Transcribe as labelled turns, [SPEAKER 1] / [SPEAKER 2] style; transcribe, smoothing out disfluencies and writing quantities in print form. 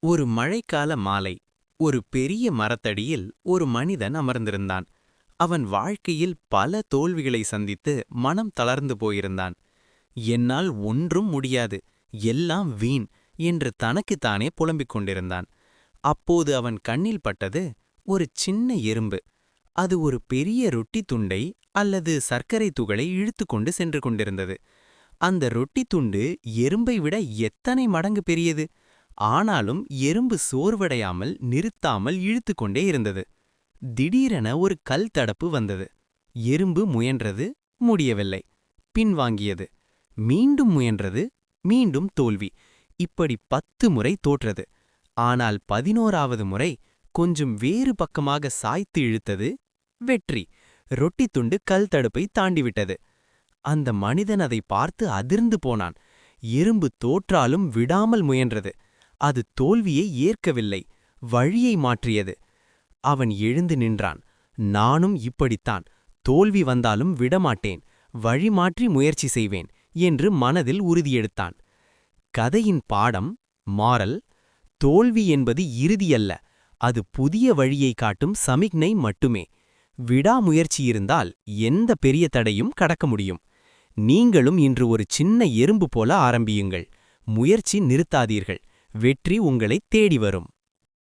[SPEAKER 1] ஒரு மழைக்கால மாலை ஒரு பெரிய மரத்தடியில் ஒரு மனிதன் அமர்ந்திருந்தான். அவன் வாழ்க்கையில் பல தோல்விகளை சந்தித்து மனம் தளர்ந்து போயிருந்தான். என்னால் ஒன்றும் முடியாது, எல்லாம் வீண் என்று தனக்குத்தானே புலம்பிக் கொண்டிருந்தான். அப்போது அவன் கண்ணில் பட்டது ஒரு சின்ன எறும்பு. அது ஒரு பெரிய ரொட்டி துண்டை அல்லது சர்க்கரை துகளை இழுத்து கொண்டு சென்று கொண்டிருந்தது. அந்த ரொட்டி துண்டு எறும்பை விட எத்தனை மடங்கு பெரியது! ஆனாலும் எறும்பு சோர்வடையாமல் நிறுத்தாமல் இழுத்து கொண்டே இருந்தது. திடீரென ஒரு கல் தடப்பு வந்தது. எறும்பு முயன்றது, முடியவில்லை. பின்வாங்கியது. மீண்டும் முயன்றது, மீண்டும் தோல்வி. இப்படி 10 முறை தோற்றது. ஆனால் 11வது முறை கொஞ்சம் வேறு பக்கமாக சாய்த்து இழுத்தது. வெற்றி! ரொட்டி துண்டு கல் தடுப்பை தாண்டிவிட்டது. அந்த மனிதன் அதை பார்த்து அதிர்ந்து போனான். எறும்பு தோற்றாலும் விடாமல் முயன்றது. அது தோல்வியை ஏற்கவில்லை, வழியை மாற்றியது. அவன் எழுந்து நின்றான். நானும் இப்படித்தான், தோல்வி வந்தாலும் விடமாட்டேன், வழி மாற்றி முயற்சி செய்வேன் என்று மனதில் உறுதியெடுத்தான். கதையின் பாடம் மாரல்: தோல்வி என்பது இறுதியல்ல, அது புதிய வழியை காட்டும் சமிக்ஞை மட்டுமே. விடாமுயற்சி இருந்தால் எந்த பெரிய தடையும் கடக்க முடியும். நீங்களும் இன்று ஒரு சின்ன எறும்பு போல ஆரம்பியுங்கள். முயற்சி நிறுத்தாதீர்கள். வெற்றி உங்களைத் தேடி வரும்.